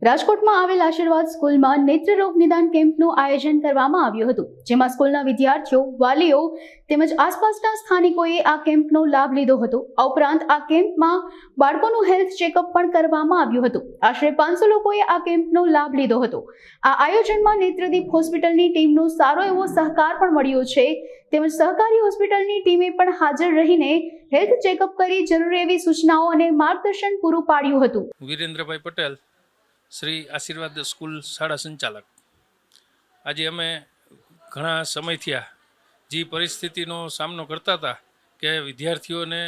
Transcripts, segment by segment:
રાજકોટમાં આવેલ આશીર્વાદ સ્કૂલમાં નેત્રરોગ નિદાન કેમ્પનું આયોજન કરવામાં આવ્યું હતું, જેમાં સ્કૂલના વિદ્યાર્થીઓ, વાલીઓ તેમજ આસપાસના સ્થાનિકોએ આ કેમ્પનો લાભ લીધો હતો. આ ઉપરાંત આ કેમ્પમાં બાળકોનું હેલ્થ ચેકઅપ પણ કરવામાં આવ્યું હતું. આશરે 500 લોકોએ આ કેમ્પનો લાભ લીધો હતો. આ આયોજનમાં નેત્રદીપ હોસ્પિટલની ટીમનો સારો એવો સહકાર પણ મળ્યો છે, તેમજ સહકારી હોસ્પિટલની ટીમે પણ હાજર રહીને હેલ્થ ચેકઅપ કરી જરૂરી એવી સૂચનાઓ અને માર્ગદર્શન પૂરું પાડ્યું હતું. વીરેન્દ્રભાઈ પટેલ, શ્રી આશીર્વાદ સ્કૂલ શાળા સંચાલક. આજે અમે ઘણા સમયથી જે પરિસ્થિતિનો સામનો કરતા હતા કે વિદ્યાર્થીઓને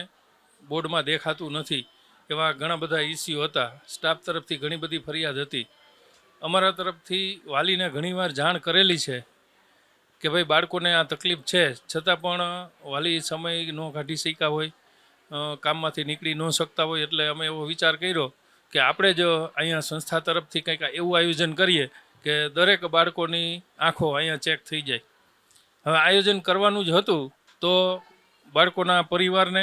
બોર્ડમાં દેખાતું નથી, એવા ઘણા બધા ઇસ્યુ હતા. સ્ટાફ તરફથી ઘણી બધી ફરિયાદ હતી. અમારા તરફથી વાલીને ઘણીવાર જાણ કરેલી છે કે ભાઈ બાળકોને આ તકલીફ છે, છતાં પણ વાલી સમય ન કાઢી શક્યા હોય, કામમાંથી નીકળી ન શકતા હોય, એટલે અમે એવો વિચાર કર્યો કે આપણે જ અહીંયા સંસ્થા તરફથી કંઈક એવું આયોજન કરીએ કે દરેક બાળકોની આંખો અહીંયા ચેક થઈ જાય. હવે આયોજન કરવાનું જ હતું તો બાળકોના પરિવારને,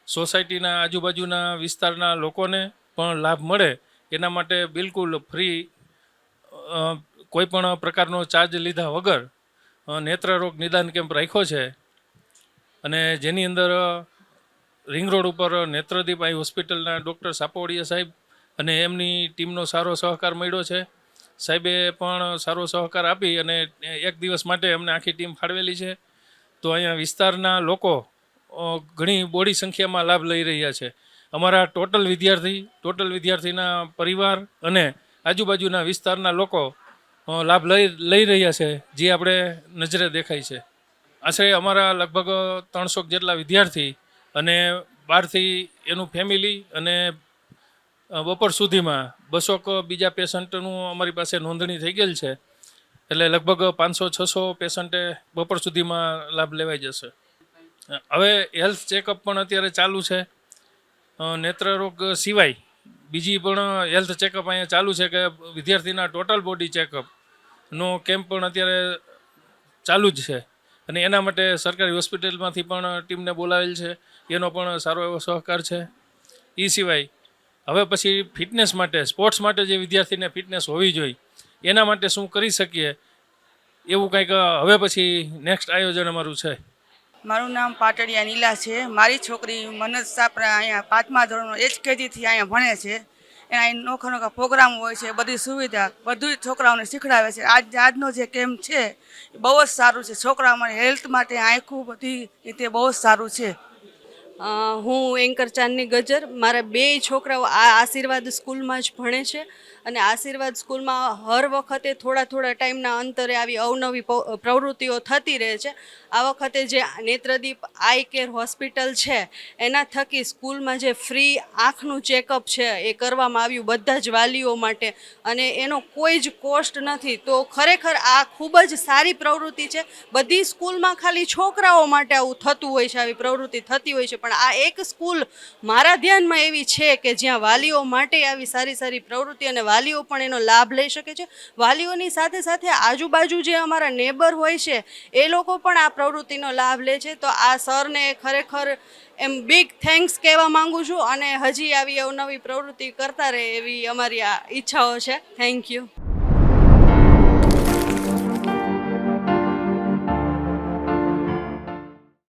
સોસાયટીના આજુબાજુના વિસ્તારના લોકોને પણ લાભ મળે એના માટે બિલકુલ ફ્રી, કોઈ પણ પ્રકારનો ચાર્જ લીધા વગર નેત્રરોગ નિદાન કેમ્પ રાખ્યો છે. અને જેની અંદર રિંગ રોડ ઉપર નેત્રદીપ આઈ હોસ્પિટલના ડૉક્ટર સાપોડિયા સાહેબ અને એમની ટીમનો સારો સહકાર મળ્યો છે. સાહેબે પણ સારો સહકાર આપી અને એક દિવસ માટે અમને આખી ટીમ ફાળવેલી છે. તો અહીંયા વિસ્તારના લોકો ઘણી બોડી સંખ્યામાં લાભ લઈ રહ્યા છે. અમારા ટોટલ વિદ્યાર્થીના પરિવાર અને આજુબાજુના વિસ્તારના લોકો લાભ લઈ રહ્યા છે, જે આપણે નજરે દેખાય છે. આશરે અમારા લગભગ 300 જેટલા વિદ્યાર્થી અને 12થી એનું ફેમિલી અને બપોર સુધીમાં 200 બીજા પેશન્ટનું અમારી પાસે નોંધણી થઈ ગયેલ છે. એટલે લગભગ 500-600 પેશન્ટે બપોર સુધીમાં લાભ લેવાઈ જશે. હવે હેલ્થ ચેકઅપ પણ અત્યારે ચાલુ છે. નેત્રરોગ સિવાય બીજી પણ હેલ્થ ચેકઅપ અહીંયા ચાલુ છે કે વિદ્યાર્થીના ટોટલ બોડી ચેકઅપનો કેમ્પ પણ અત્યારે ચાલુ જ છે. અને એના માટે સરકારી હોસ્પિટલમાંથી પણ ટીમને બોલાવેલ છે, એનો પણ સારો એવો સહકાર છે. એ સિવાય હવે પછી ફિટનેસ માટે, સ્પોર્ટ્સ માટે જે વિદ્યાર્થીને ફિટનેસ હોવી જોઈએ એના માટે શું કરી શકીએ, એવું કંઈક હવે પછી નેક્સ્ટ આયોજન અમારું છે. મારું નામ પાટડિયા નીલા છે. મારી છોકરી મનોજ સાપરા અહીંયા 5મા ધોરણનો HKGથી અહીંયા ભણે છે. એના અહીં નોખા પ્રોગ્રામ હોય છે, બધી સુવિધા બધું છોકરાઓને શીખડાવે છે. આજનો જે કેમ્પ છે એ બહુ જ સારું છે. છોકરાઓ માટે હેલ્થ માટે આખું બધી રીતે બહુ જ સારું છે. હું એન્કર ચાંદની ગજ્જર. મારા 2 છોકરાઓ આ આશીર્વાદ સ્કૂલમાં જ ભણે છે અને આશીર્વાદ સ્કૂલમાં હર વખતે થોડા ટાઈમના અંતરે આવી અવનવી પ્રવૃત્તિઓ થતી રહે છે. આ વખતે જે નેત્રદીપ આઈ કેર હોસ્પિટલ છે એના થકી સ્કૂલમાં જે ફ્રી આંખનું ચેકઅપ છે એ કરવામાં આવ્યું બધા જ વાલીઓ માટે, અને એનો કોઈ જ કોસ્ટ નથી. તો ખરેખર આ ખૂબ જ સારી પ્રવૃત્તિ છે. બધી સ્કૂલમાં ખાલી છોકરાઓ માટે આવું થતું હોય છે, આવી પ્રવૃત્તિ થતી હોય છે, પણ આ એક સ્કૂલ મારા ધ્યાનમાં એવી છે કે જ્યાં વાલીઓ માટે આવી સારી પ્રવૃત્તિ અને વાલીઓ પણ એનો લાભ લઈ શકે છે. વાલીઓની સાથે આજુબાજુ જે અમારા નેબર હોય છે એ લોકો પણ આ પ્રવૃત્તિનો લાભ લે છે. તો આ સરને ખરેખર એમ બિગ થેન્ક્સ કહેવા માંગુ છું, અને હજી આવી અવનવી પ્રવૃત્તિ કરતા રહે એવી અમારી આ ઈચ્છાઓ છે. Thank you.